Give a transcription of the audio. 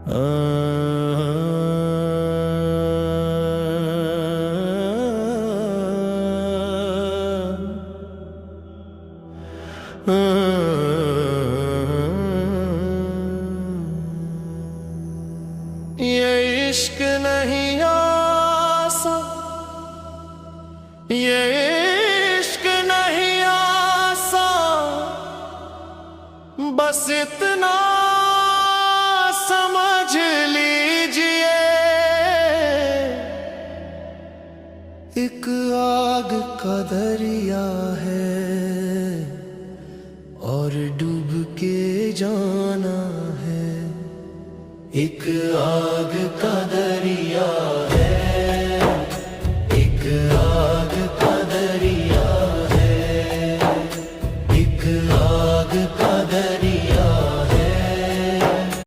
ये इश्क नहीं आसा, ये इश्क नहीं आसा, बस इतना समझ लीजिए, एक आग का दरिया है और डूब के जाना है। एक आग का दरिया